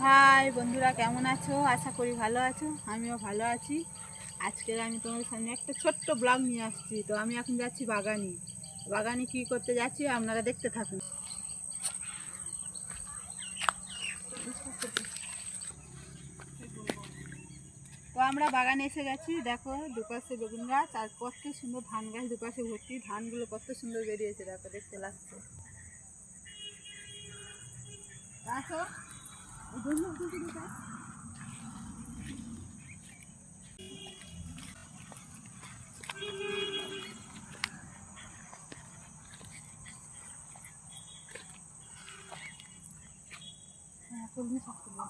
High বন্ধুরা, কেমন আছো? আশা করি ভালো আছো। আমিও ভালো আছি। আজকে আমি তোমাদের সামনে একটা ছোট্ট ব্লগ নিয়ে আসছি। তো আমি এখন যাচ্ছি বাগানে। বাগানে কি করতে যাচ্ছি আপনারা দেখতে থাকুন। তো আমরা বাগানে এসে গেছি। দেখো দুপাশে বেগুন গাছ আর কত সুন্দর ধান গাছ, দুপাশে ভর্তি ধানগুলো কত সুন্দর বেরিয়েছে। দেখো, দেখতে লাগছে। আসো। হ্যাঁ, কলমি শাক তুলবো।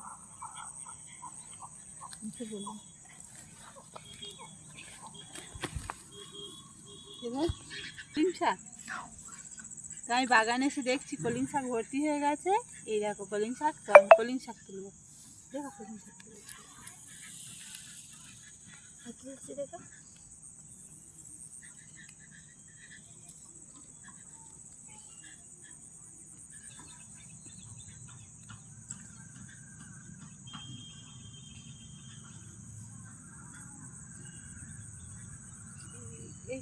বললাম এবার কলিং শাক। তো আমি বাগানে এসে দেখছি কলিং শাক ভর্তি হয়ে গেছে। এই দেখো কলিং শাক। তো আমি কলিং শাক তুলবো। দেখো কলিং শাক তুলবো। দেখো এই।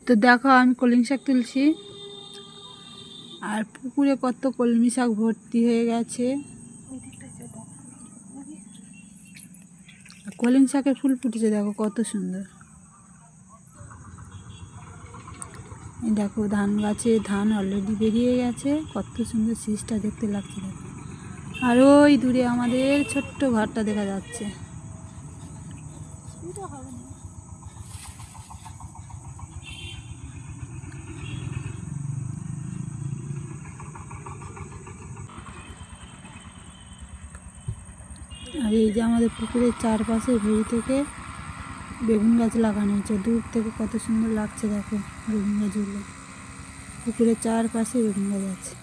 তো দেখো আমি কলিং শাক তুলছি। আর পুকুরে কত কলমি শাক ভর্তি হয়ে গেছে। কলিং শাকের ফুল ফুটেছে, দেখো কত সুন্দর। এই দেখো ধান গাছে ধান অলরেডি বেরিয়ে গেছে। কত সুন্দর শীষটা দেখতে লাগছে। দেখো আর ওই দূরে আমাদের ছোট্ট ঘরটা দেখা যাচ্ছে। আর এই যে আমাদের পুকুরের চারপাশে ভেড়ি থেকে বেগুন গাছ লাগানো হয়েছে। দূর থেকে কত সুন্দর লাগছে। দেখো বেগুন গাছগুলো, পুকুরের চারপাশে বেগুন গাছ আছে।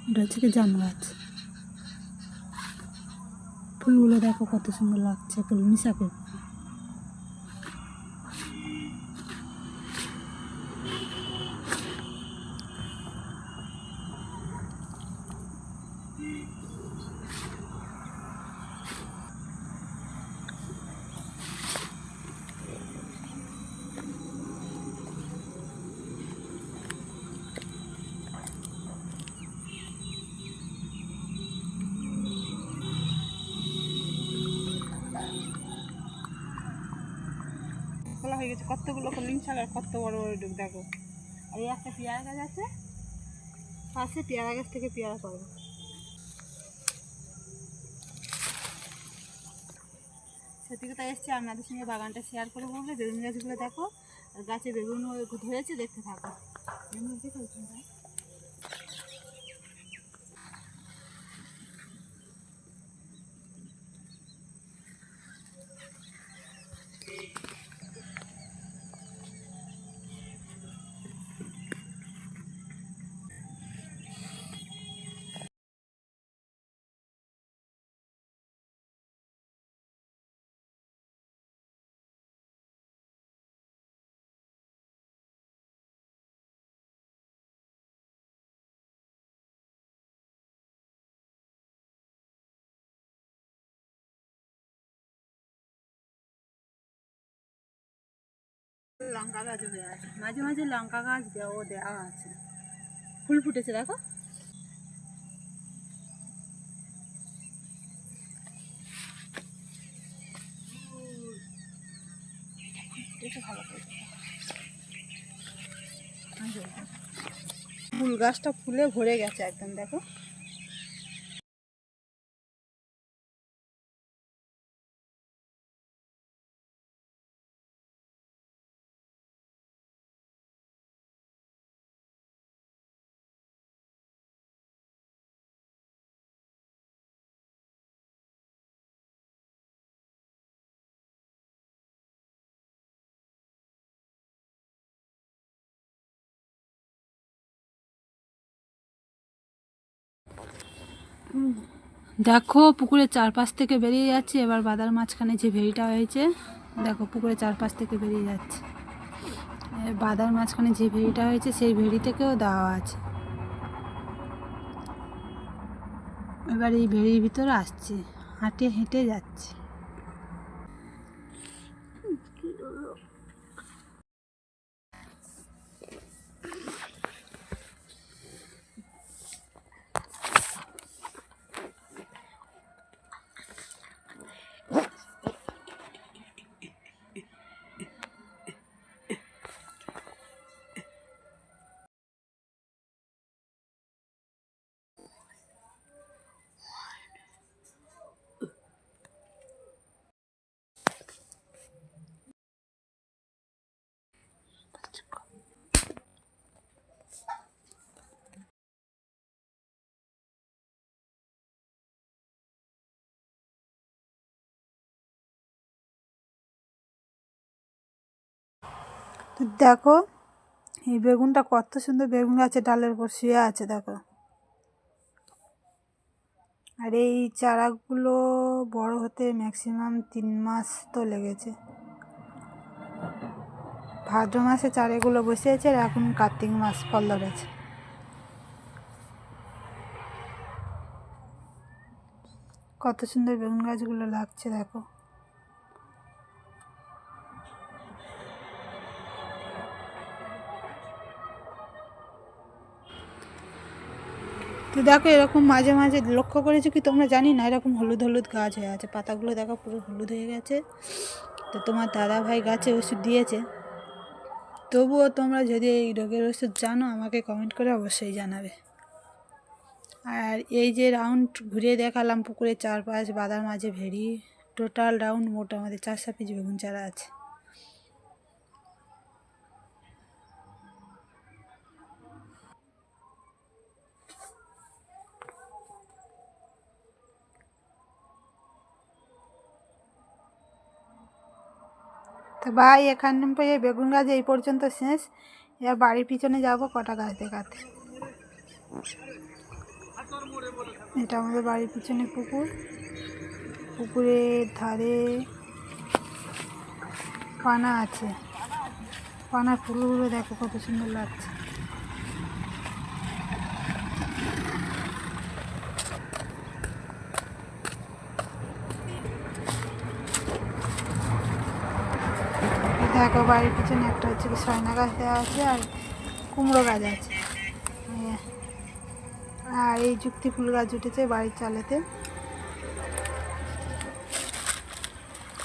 এটা হচ্ছে কি জাম গাছ। ফুলগুলো দেখো কত সুন্দর লাগছে, কলমি শাকের। খোলা হয়ে গেছে কতগুলো কলিং শাক আর কত বড় বড় ডুব। দেখো আর এই একটা পেয়ারা গাছ আছে পাশে, পেয়ারা গাছ থেকে পেয়ারা পাবো। সত্যি কথা এসছে আপনাদের সঙ্গে বাগানটা শেয়ার করবো বলে। বেগুন গাছগুলো দেখো, আর গাছে বেগুন ধরেছে, দেখতে থাকো। বেগুন দেখো। লঙ্কা গাছ হয়ে আছে, মাঝে মাঝে লঙ্কা গাছ দেওয়া আছে। ফুল ফুটেছে দেখো। ফুল গাছটা ফুলে ভরে গেছে একদম, দেখো। দেখো পুকুরের চারপাশ থেকে বেরিয়ে যাচ্ছে। এবার বাদার মাঝখানে যে ভেড়িটা হয়েছে, দেখো পুকুরের চারপাশ থেকে বেরিয়ে যাচ্ছে। বাদার মাঝখানে যে ভেড়িটা হয়েছে সেই ভেড়ি থেকেও দেওয়া আছে। এবার এই ভেড়ির ভিতরে আসছে, হাঁটে হেঁটে যাচ্ছে। তো দেখো এই বেগুনটা কত সুন্দর বেগুন গাছের ডালের উপর শুয়ে আছে দেখো। আর এই চারাগুলো বড় হতে ম্যাক্সিমাম 3 মাস তো লেগেছে। ভাদ্র মাসে চারাগুলো বসিয়েছে আর এখন কার্তিক মাস ফল ধরেছে। কত সুন্দর বেগুন গাছগুলো লাগছে দেখো। তো দেখো এরকম মাঝে মাঝে লক্ষ্য করেছো কি তোমরা, জানি না, এরকম হলুদ হলুদ গাছ হয়ে আছে, পাতাগুলো দেখো পুরো হলুদ হয়ে গেছে। তো তোমার দাদা ভাই গাছে ওষুধ দিয়েছে, তবুও তোমরা যদি এই রোগের ওষুধ জানো আমাকে কমেন্ট করে অবশ্যই জানাবে। আর এই যে রাউন্ড ঘুরিয়ে দেখালাম পুকুরের চারপাশ, বাদার মাঝে ভেড়ি, টোটাল রাউন্ড মোট আমাদের 400 পিস বেগুন চারা আছে। তো ভাই এখানে বেগুন গাছ এই পর্যন্ত শেষ। এবার বাড়ির পিছনে যাব কটা গাছ দেখাতে। এটা আমাদের বাড়ির পিছনে পুকুর, পুকুরের ধারে পানা আছে, পানার ফুলগুলো দেখো কত সুন্দর লাগছে। দেখো বাড়ির পিছনে একটা হচ্ছে কি সয়না গাছ দেওয়া আছে আর কুমড়ো গাছ আছে। আর এই যুক্তি ফুল গাছ উঠেছে বাড়ির চালেতে।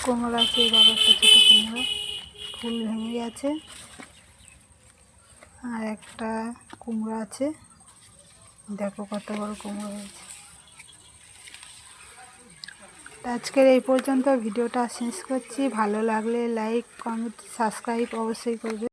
কুমড়ো আছে, এই বড় একটা ছোটো কুমড়ো, ফুল ভেঙে গেছে। আর একটা কুমড়ো আছে, দেখো কত বড় কুমড়ো হয়েছে। আজকের এই পর্যন্ত ভিডিওটা শেষ করছি। ভালো লাগলে লাইক, কমেন্ট, সাবস্ক্রাইব অবশ্যই করবে।